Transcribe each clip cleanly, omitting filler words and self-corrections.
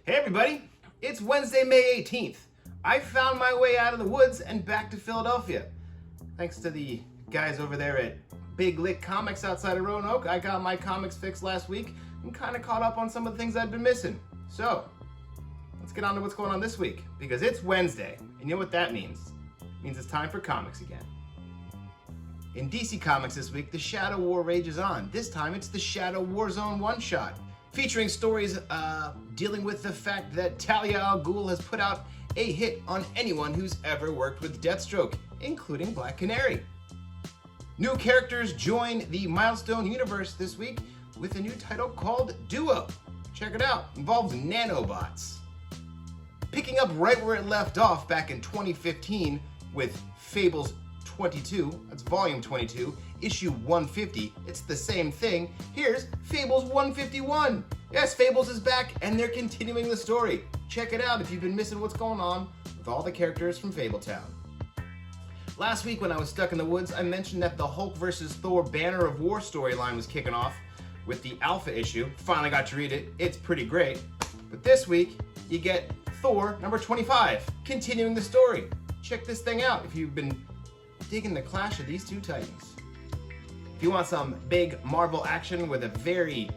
Hey everybody, it's Wednesday, May 18th. I found my way out of the woods and back to Philadelphia. Thanks to the guys over there at Big Lick Comics outside of Roanoke, I got my comics fixed last week and kind of caught up on some of the things I'd been missing. So, let's get on to what's going on this week, because it's Wednesday, and you know what that means? It means it's time for comics again. In DC Comics this week, the Shadow War rages on. This time it's the Shadow War Zone one-shot, featuring stories dealing with the fact that Talia al Ghul has put out a hit on anyone who's ever worked with Deathstroke, including Black Canary. New characters join the Milestone universe this week with a new title called Duo. Check it out, involves nanobots. Picking up right where it left off back in 2015 with Fables 22, that's volume 22, issue 150, it's the same thing. Here's Fables 151. Yes, Fables is back and they're continuing the story. Check it out if you've been missing what's going on with all the characters from Fabletown. Last week when I was stuck in the woods, I mentioned that the Hulk vs. Thor Banner of War storyline was kicking off with the Alpha issue. Finally got to read it, it's pretty great. But this week, you get Thor number 25, continuing the story. Check this thing out if you've been digging the clash of these two titans. If you want some big Marvel action with a very,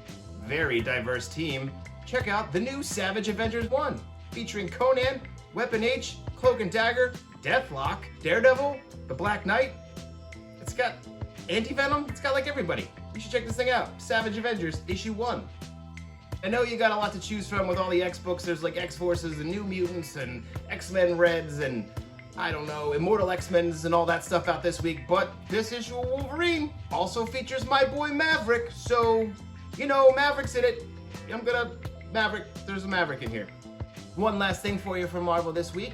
very diverse team, check out the new Savage Avengers 1, featuring Conan, Weapon H, Cloak and Dagger, Deathlock, Daredevil, the Black Knight. It's got Anti-Venom, it's got like everybody. You should check this thing out, Savage Avengers issue 1. I know you got a lot to choose from with all the X books. There's like X-Forces and New Mutants and X-Men Reds and I don't know, Immortal X-Men's and all that stuff out this week, but this issue of Wolverine also features my boy Maverick, so, you know, Maverick's in it. There's a Maverick in here. One last thing for you from Marvel this week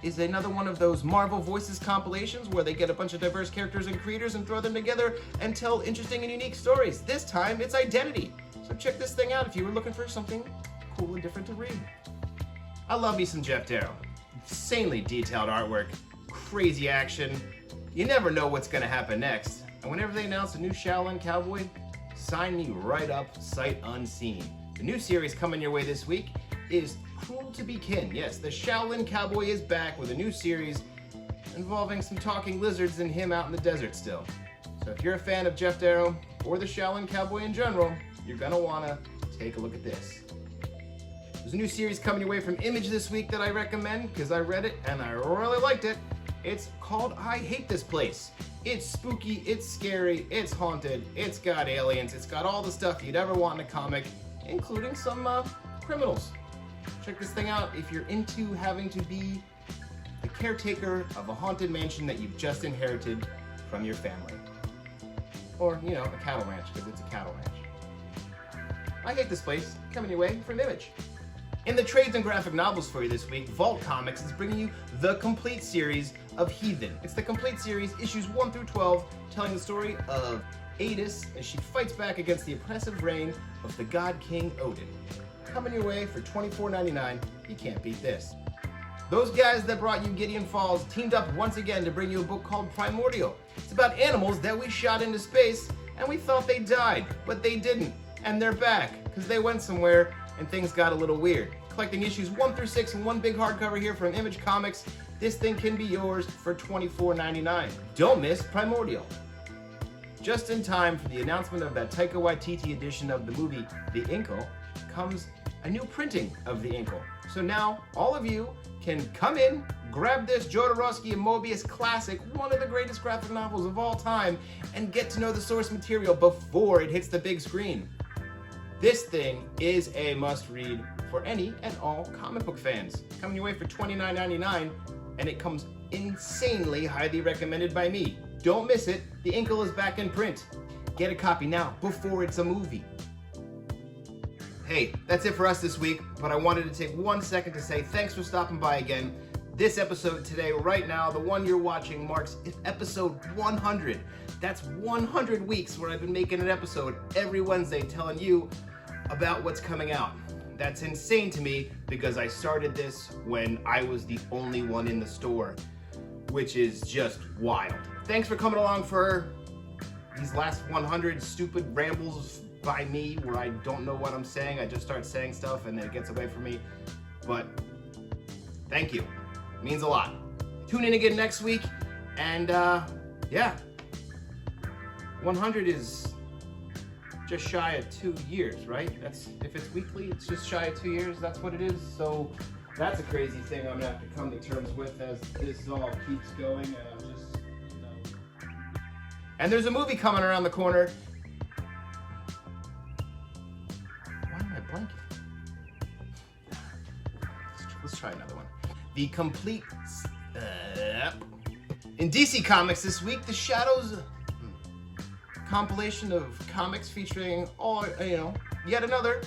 is another one of those Marvel Voices compilations where they get a bunch of diverse characters and creators and throw them together and tell interesting and unique stories. This time, it's Identity. So check this thing out if you were looking for something cool and different to read. I love me some Geoff Darrow. Insanely detailed artwork, crazy action. You never know what's gonna happen next. And whenever they announce a new Shaolin Cowboy, sign me right up, sight unseen. The new series coming your way this week is Cruel to Be Kin. Yes, the Shaolin Cowboy is back with a new series involving some talking lizards and him out in the desert still. So if you're a fan of Geoff Darrow or the Shaolin Cowboy in general, you're gonna wanna take a look at this. There's a new series coming your way from Image this week that I recommend because I read it and I really liked it. It's called I Hate This Place. It's spooky, it's scary, it's haunted, it's got aliens, it's got all the stuff you'd ever want in a comic, including some criminals. Check this thing out if you're into having to be the caretaker of a haunted mansion that you've just inherited from your family. Or, you know, a cattle ranch, because it's a cattle ranch. I Hate This Place, coming your way from Image. In the trades and graphic novels for you this week, Vault Comics is bringing you the complete series of Heathen. It's the complete series, issues 1 through 12, telling the story of Adis as she fights back against the oppressive reign of the god king Odin. Coming your way for $24.99, you can't beat this. Those guys that brought you Gideon Falls teamed up once again to bring you a book called Primordial. It's about animals that we shot into space and we thought they died, but they didn't. And they're back, because they went somewhere and things got a little weird. Collecting issues 1 through 6 in one big hardcover here from Image Comics. This thing can be yours for $24.99. Don't miss Primordial. Just in time for the announcement of that Taika Waititi edition of the movie The Inkle comes a new printing of The Inkle. So now all of you can come in, grab this Jodorowsky and Moebius classic, one of the greatest graphic novels of all time, and get to know the source material before it hits the big screen. This thing is a must-read for any and all comic book fans. Coming your way for $29.99, and it comes insanely highly recommended by me. Don't miss it, The Inkle is back in print. Get a copy now, before it's a movie. Hey, that's it for us this week, but I wanted to take 1 second to say thanks for stopping by again. This episode today, right now, the one you're watching, marks episode 100. That's 100 weeks where I've been making an episode every Wednesday telling you about what's coming out. That's insane to me because I started this when I was the only one in the store, which is just wild. Thanks for coming along for these last 100 stupid rambles by me where I don't know what I'm saying. I just start saying stuff and then it gets away from me. But thank you. It means a lot. Tune in again next week. And yeah, 100 is just shy of 2 years, right? That's, if it's weekly, it's just shy of 2 years. That's what it is. So that's a crazy thing I'm gonna have to come to terms with as this all keeps going. And I'm just, you know. And there's a movie coming around the corner. Why am I blanking? Let's try another one. The complete. In DC Comics this week, the Shadows compilation of comics featuring all, yet another